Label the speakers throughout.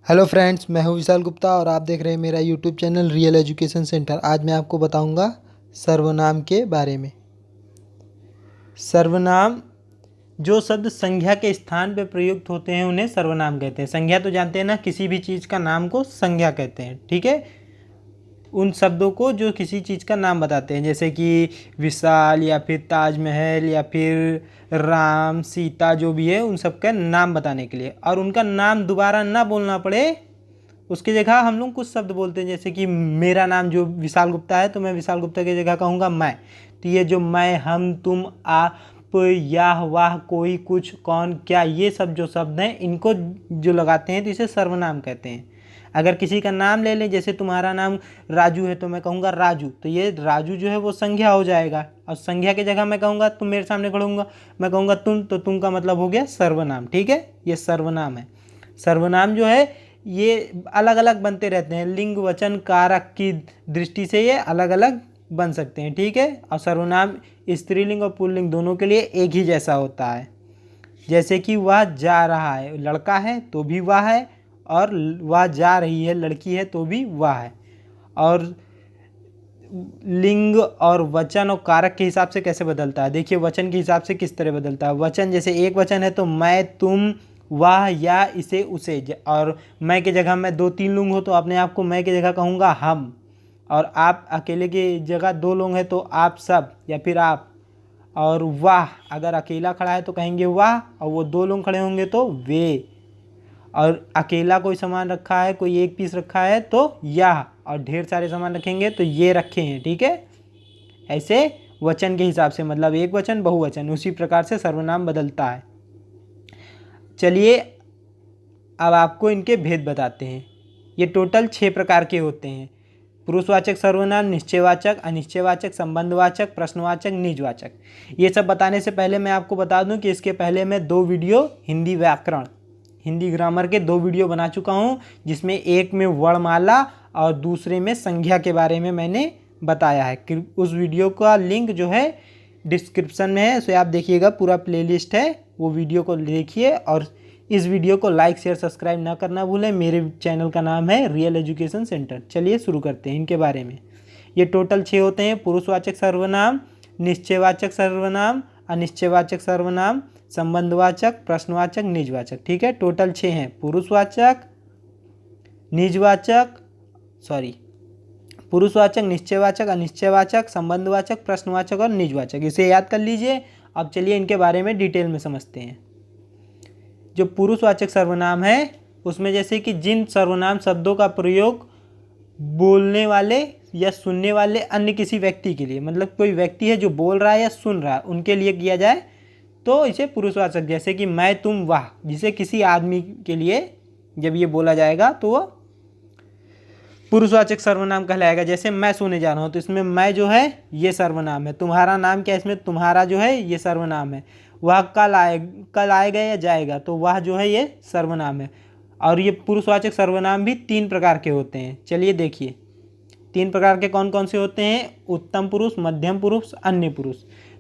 Speaker 1: Hello friends, मैं हूं विशाल गुप्ता और आप देख रहे हैं मेरा YouTube channel real education centre. आज मैं आपको बताऊंगा सर्वनाम के बारे में। सर्वनाम जो शब्द संज्ञा के स्थान पर प्रयुक्त होते हैं उन्हें सर्वनाम कहते हैं। संज्ञा तो जानते हैं ना, किसी भी चीज़ का नाम को संज्ञा कहते हैं। ठीक है, उन शब्दों को जो किसी चीज़ का नाम बताते हैं, जैसे कि विशाल या फिर ताजमहल या फिर राम सीता, जो भी है उन सब का नाम बताने के लिए। और उनका नाम दोबारा ना बोलना पड़े उसकी जगह हम लोग कुछ शब्द बोलते हैं, जैसे कि मेरा नाम जो विशाल गुप्ता है तो मैं विशाल गुप्ता की जगह कहूँगा मैं। तो ये जो मैं, हम, तुम, आप, यह, वाह, कोई, कुछ, कौन, क्या, ये सब जो शब्द हैं इनको जो लगाते हैं तो इसे सर्वनाम कहते हैं। अगर किसी का नाम ले लें, जैसे तुम्हारा नाम राजू है तो मैं कहूँगा राजू, तो ये राजू जो है वो संज्ञा हो जाएगा। और संज्ञा की जगह मैं कहूँगा, तुम मेरे सामने खड़ूंगा, मैं कहूँगा तुम, तो तुम का मतलब हो गया सर्वनाम। ठीक है, ये सर्वनाम है। सर्वनाम जो है ये अलग अलग बनते रहते हैं, लिंग वचन कारक की दृष्टि से ये अलग अलग बन सकते हैं। ठीक है, और सर्वनाम स्त्रीलिंग और पुल्लिंग दोनों के लिए एक ही जैसा होता है। जैसे कि वह जा रहा है, लड़का है तो भी वह है, और वह जा रही है, लड़की है तो भी वह है। और लिंग और वचन और कारक के हिसाब से कैसे बदलता है, देखिए वचन के हिसाब से किस तरह बदलता है। वचन जैसे एक वचन है तो मैं, तुम, वह, या, इसे, उसे। और मैं की जगह मैं दो तीन लोग हो तो अपने आप को मैं की जगह कहूँगा हम। और आप अकेले की जगह दो लोग हैं तो आप सब या फिर आप। और वाह अगर अकेला खड़ा है तो कहेंगे वाह, और वो दो लोग खड़े होंगे तो वे। और अकेला कोई सामान रखा है, कोई एक पीस रखा है तो यह, और ढेर सारे सामान रखेंगे तो ये रखे हैं। ठीक है, ऐसे वचन के हिसाब से, मतलब एक वचन बहुवचन, उसी प्रकार से सर्वनाम बदलता है। चलिए अब आपको इनके भेद बताते हैं। ये टोटल 6 प्रकार के होते हैं। पुरुषवाचक सर्वनाम, निश्चयवाचक, अनिश्चयवाचक, संबंधवाचक, प्रश्नवाचक, निजवाचक। ये सब बताने से पहले मैं आपको बता दूं कि इसके पहले मैं 2 वीडियो हिंदी व्याकरण, हिंदी ग्रामर के 2 वीडियो बना चुका हूं, जिसमें एक में वर्णमाला और दूसरे में संज्ञा के बारे में मैंने बताया है। उस वीडियो का लिंक जो है डिस्क्रिप्शन में है, उसे आप देखिएगा, पूरा प्लेलिस्ट है, वो वीडियो को देखिए। और इस वीडियो को लाइक शेयर सब्सक्राइब ना करना भूलें। मेरे चैनल का नाम है रियल एजुकेशन सेंटर। चलिए शुरू करते हैं इनके बारे में। ये टोटल 6 होते हैं। पुरुषवाचक सर्वनाम, निश्चयवाचक सर्वनाम, अनिश्चयवाचक सर्वनाम, संबंधवाचक, प्रश्नवाचक, निजवाचक। ठीक है, टोटल 6 हैं। पुरुषवाचक, निजवाचक, पुरुषवाचक, निश्चयवाचक, अनिश्चयवाचक, संबंधवाचक, प्रश्नवाचक और निजवाचक। इसे याद कर लीजिए। अब चलिए इनके बारे में डिटेल में समझते हैं। जो पुरुषवाचक सर्वनाम है उसमें जैसे कि जिन सर्वनाम शब्दों का प्रयोग बोलने वाले या सुनने वाले अन्य किसी व्यक्ति के लिए, मतलब कोई व्यक्ति है जो बोल रहा है या सुन रहा है, उनके लिए किया जाए तो इसे पुरुषवाचक। जैसे कि मैं, तुम, वह, जिसे किसी आदमी के लिए जब ये बोला जाएगा तो वह पुरुषवाचक सर्वनाम कहलाएगा। जैसे मैं सोने जा रहा हूँ तो इसमें मैं जो है ये सर्वनाम है। तुम्हारा नाम क्या है, इसमें तुम्हारा जो है ये सर्वनाम है। वह कल आएगा या जाएगा तो वह जो है ये सर्वनाम है। और ये पुरुषवाचक सर्वनाम भी 3 प्रकार के होते हैं। चलिए देखिए 3 प्रकार के कौन कौन से होते हैं। उत्तम पुरुष, मध्यम पुरुष, अन्य पुरुष।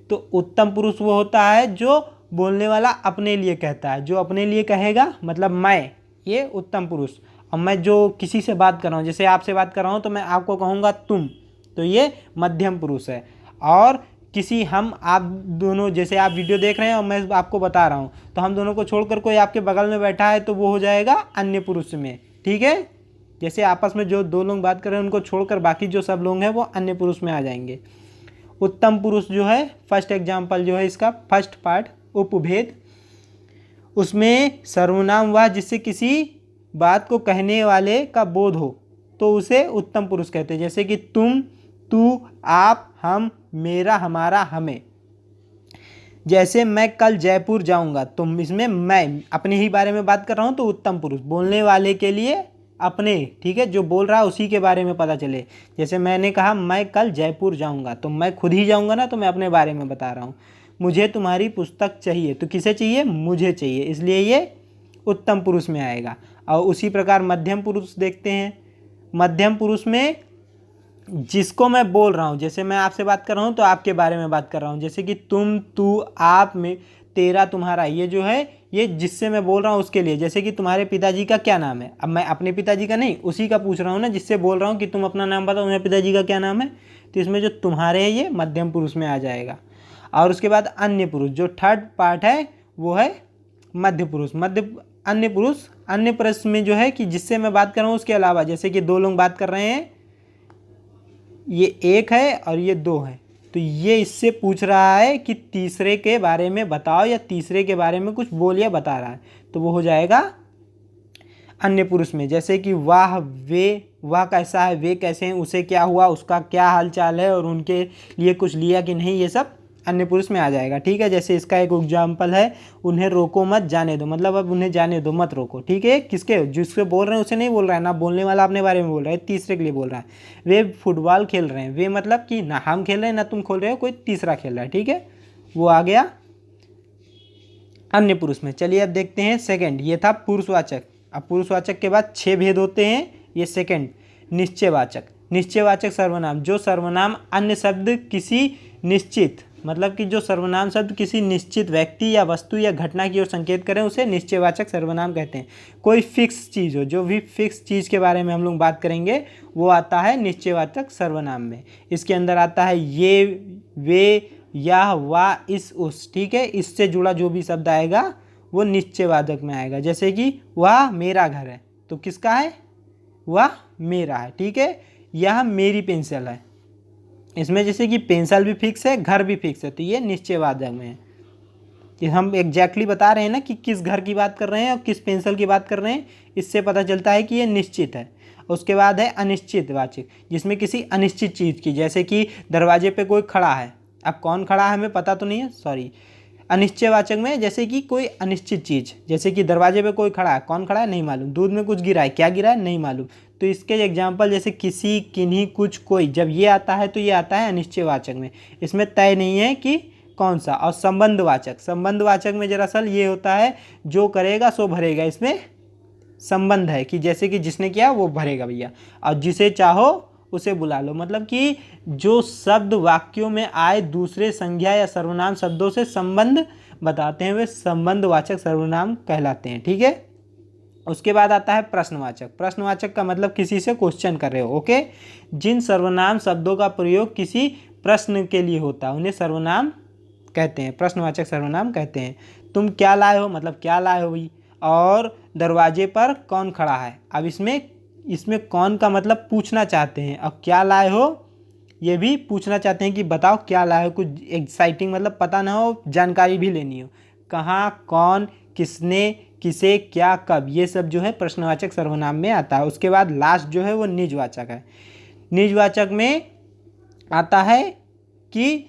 Speaker 1: तो उत्तम पुरुष वो होता है जो बोलने वाला अपने लिए कहता है, जो अपने लिए कहेगा, मतलब मैं, ये उत्तम पुरुष। और मैं जो किसी से बात कर रहा हूँ, जैसे आपसे बात कर रहा हूँ तो मैं आपको कहूँगा तुम, तो ये मध्यम पुरुष है। और किसी हम आप दोनों, जैसे आप वीडियो देख रहे हैं और मैं आपको बता रहा हूँ, तो हम दोनों को छोड़कर कोई आपके बगल में बैठा है तो वो हो जाएगा अन्य पुरुष में। ठीक है, जैसे आपस में जो 2 लोग बात कर रहे हैं उनको छोड़कर बाकी जो सब लोग हैं वो अन्य पुरुष में आ जाएंगे। उत्तम पुरुष जो है, फर्स्ट एग्जाम्पल जो है इसका, फर्स्ट पार्ट उपभेद, उसमें सर्वनाम वह जिससे किसी बात को कहने वाले का बोध हो तो उसे उत्तम पुरुष कहते हैं। जैसे कि तुम, तू, आप, हम, मेरा, हमारा, हमें। जैसे मैं कल जयपुर जाऊंगा, तो इसमें मैं अपने ही बारे में बात कर रहा हूं तो उत्तम पुरुष, बोलने वाले के लिए अपने, ठीक है, जो बोल रहा है उसी के बारे में पता चले। जैसे मैंने कहा मैं कल जयपुर जाऊंगा, तो मैं खुद ही जाऊंगा ना, तो मैं अपने बारे में बता रहा हूँ। मुझे तुम्हारी पुस्तक चाहिए, तो किसे चाहिए, मुझे चाहिए, इसलिए ये उत्तम पुरुष में आएगा। और उसी प्रकार मध्यम पुरुष देखते हैं। मध्यम पुरुष में जिसको मैं बोल रहा हूँ, जैसे मैं आपसे बात कर रहा हूँ तो आपके बारे में बात कर रहा हूँ, जैसे कि तुम, तू, आप, में, तेरा, तुम्हारा, ये जो है ये जिससे मैं बोल रहा हूँ उसके लिए। जैसे कि तुम्हारे पिताजी का क्या नाम है, अब मैं अपने पिताजी का नहीं, उसी का पूछ रहा हूँ ना, जिससे बोल रहा हूँ कि तुम अपना नाम बताओ, मेरे पिताजी का क्या नाम है। तो इसमें जो तुम्हारे है ये मध्यम पुरुष में आ जाएगा। और उसके बाद अन्य पुरुष, जो थर्ड पार्ट है वो है मध्य पुरुष। अन्य पुरुष, अन्य पुरुष में जो है कि जिससे मैं बात कर रहा हूँ उसके अलावा, जैसे कि दो लोग बात कर रहे हैं, ये एक है और ये दो है, तो ये इससे पूछ रहा है कि तीसरे के बारे में बताओ, या तीसरे के बारे में कुछ बोल या बता रहा है, तो वो हो जाएगा अन्य पुरुष में। जैसे कि वाह, वे, वह कैसा है, वे कैसे हैं, उसे क्या हुआ, उसका क्या हाल चाल है, और उनके लिए कुछ लिया कि नहीं, ये सब अन्य पुरुष में आ जाएगा। ठीक है, जैसे इसका एक एग्जाम्पल है, उन्हें रोको मत जाने दो, मतलब अब उन्हें जाने दो, मत रोको। ठीक है, किसके, जिससे बोल रहे हैं उसे नहीं बोल रहा है, ना बोलने वाला अपने बारे में बोल रहा है, तीसरे के लिए बोल रहा है। वे फुटबॉल खेल रहे हैं, वे मतलब कि ना हम खेल रहे हैं ना तुम खेल रहे हो, कोई तीसरा खेल रहा है। ठीक है, वो आ गया अन्य पुरुष में। चलिए अब देखते हैं सेकंड, ये था पुरुषवाचक। अब पुरुषवाचक के बाद 6 भेद होते हैं। ये सेकंड, निश्चयवाचक। निश्चयवाचक सर्वनाम, जो सर्वनाम अन्य शब्द किसी निश्चित, मतलब कि जो सर्वनाम शब्द किसी निश्चित व्यक्ति या वस्तु या घटना की ओर संकेत करें, उसे निश्चयवाचक सर्वनाम कहते हैं। कोई फिक्स चीज़ हो, जो भी फिक्स चीज़ के बारे में हम लोग बात करेंगे वो आता है निश्चयवाचक सर्वनाम में। इसके अंदर आता है ये, वे, या, वा, इस, उस। ठीक है, इससे जुड़ा जो भी शब्द आएगा वो निश्चयवाचक में आएगा। जैसे कि वह मेरा घर है, तो किसका है, वह मेरा है। ठीक है, यह मेरी पेंसिल है, इसमें जैसे कि पेंसिल भी फिक्स है, घर भी फिक्स है, तो ये निश्चयवाचक में है। कि हम एग्जैक्टली बता रहे हैं ना कि किस घर की बात कर रहे हैं और किस पेंसिल की बात कर रहे हैं, इससे पता चलता है कि ये निश्चित है। उसके बाद है अनिश्चितवाचक, जिसमें किसी अनिश्चित चीज़ की, जैसे कि दरवाजे पे कोई खड़ा है, अब कौन खड़ा है हमें पता तो नहीं है, सॉरी। अनिश्चयवाचक में जैसे कि कोई अनिश्चित चीज़, जैसे कि दरवाजे पे कोई खड़ा है, कौन खड़ा है नहीं मालूम, दूध में कुछ गिरा है, क्या गिरा है नहीं मालूम, तो इसके एग्जाम्पल जैसे किसी, किन्हीं, कुछ, कोई, जब ये आता है तो ये आता है अनिश्चयवाचक में। इसमें तय नहीं है कि कौन सा। और संबंधवाचक, संबंधवाचक में दरअसल ये होता है जो करेगा सो भरेगा, इसमें संबंध है कि जैसे कि जिसने किया वो भरेगा भैया, और जिसे चाहो उसे बुला लो, मतलब कि जो शब्द वाक्यों में आए दूसरे संज्ञा या सर्वनाम शब्दों से संबंध बताते हैं वे संबंधवाचक सर्वनाम कहलाते हैं। ठीक है, उसके बाद आता है प्रश्नवाचक। प्रश्नवाचक का मतलब किसी से क्वेश्चन कर रहे हो। ओके, जिन सर्वनाम शब्दों का प्रयोग किसी प्रश्न के लिए होता है उन्हें सर्वनाम कहते हैं, प्रश्नवाचक सर्वनाम कहते हैं। तुम क्या लाए हो, मतलब क्या लाए हो भाई, और दरवाजे पर कौन खड़ा है। अब इसमें कौन का मतलब पूछना चाहते हैं, और क्या लाए हो ये भी पूछना चाहते हैं कि बताओ क्या लाए हो, कुछ एक्साइटिंग, मतलब पता ना हो, जानकारी भी लेनी हो, कहाँ, कौन, किसने, किसे, क्या, कब, ये सब जो है प्रश्नवाचक सर्वनाम में आता है। उसके बाद लास्ट जो है वो निजवाचक है। निजवाचक में आता है कि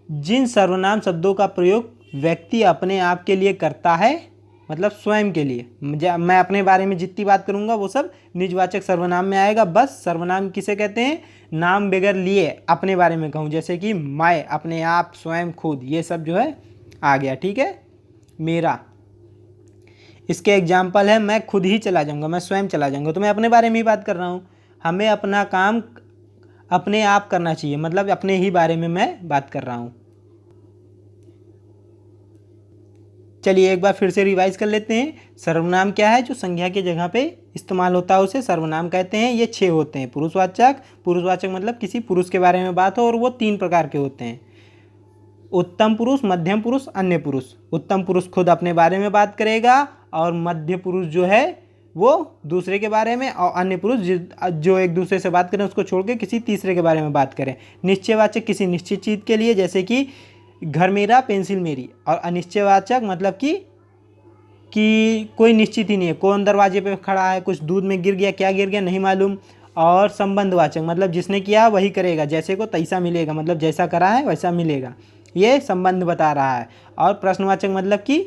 Speaker 1: जिन सर्वनाम शब्दों का प्रयोग व्यक्ति अपने आप के लिए करता है, मतलब स्वयं के लिए, मैं अपने बारे में जितनी बात करूंगा वो सब निजवाचक सर्वनाम में आएगा। बस सर्वनाम किसे कहते हैं, नाम बगैर लिए अपने बारे में कहूँ, जैसे कि मैं, अपने आप, स्वयं, खुद, ये सब जो है आ गया। ठीक है, मेरा, इसके एग्जाम्पल है मैं खुद ही चला जाऊंगा, मैं स्वयं चला जाऊंगा, तो मैं अपने बारे में ही बात कर रहा हूँ। हमें अपना काम अपने आप करना चाहिए, मतलब अपने ही बारे में मैं बात कर रहा हूँ। चलिए एक बार फिर से रिवाइज कर लेते हैं। सर्वनाम क्या है, जो संज्ञा की जगह पे इस्तेमाल होता है उसे सर्वनाम कहते हैं। ये 6 होते हैं। पुरुषवाचक, पुरुषवाचक मतलब किसी पुरुष के बारे में बात हो, और वो 3 प्रकार के होते हैं, उत्तम पुरुष, मध्यम पुरुष, अन्य पुरुष। उत्तम पुरुष खुद अपने बारे में बात करेगा, और मध्य पुरुष जो है वो दूसरे के बारे में, और अन्य पुरुष जो एक दूसरे से बात करें उसको छोड़ के किसी तीसरे के बारे में बात करें। निश्चयवाचक किसी निश्चित चीज़ के लिए, जैसे कि घर मेरा, पेंसिल मेरी। और अनिश्चयवाचक मतलब कि कोई निश्चित ही नहीं है, कौन दरवाजे पे खड़ा है, कुछ दूध में गिर गया, क्या गिर गया नहीं मालूम। और संबंधवाचक मतलब जिसने किया वही करेगा, जैसे को तैसा मिलेगा, मतलब जैसा करा है वैसा मिलेगा, ये संबंध बता रहा है। और प्रश्नवाचक मतलब कि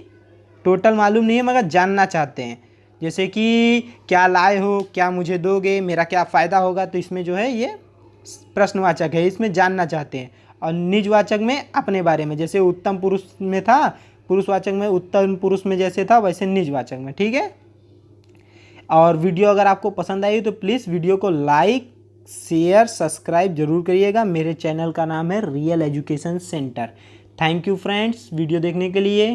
Speaker 1: टोटल मालूम नहीं है मगर जानना चाहते हैं, जैसे कि क्या लाए हो, क्या मुझे दोगे, मेरा क्या फ़ायदा होगा, तो इसमें जो है ये प्रश्नवाचक है, इसमें जानना चाहते हैं। और निजवाचक में अपने बारे में, जैसे उत्तम पुरुष में था, पुरुषवाचक में उत्तम पुरुष में जैसे था वैसे निजवाचक में। ठीक है, और वीडियो अगर आपको पसंद आई तो प्लीज़ वीडियो को लाइक, शेयर, सब्सक्राइब जरूर करिएगा। मेरे चैनल का नाम है real education centre. Thank you friends video देखने के लिए।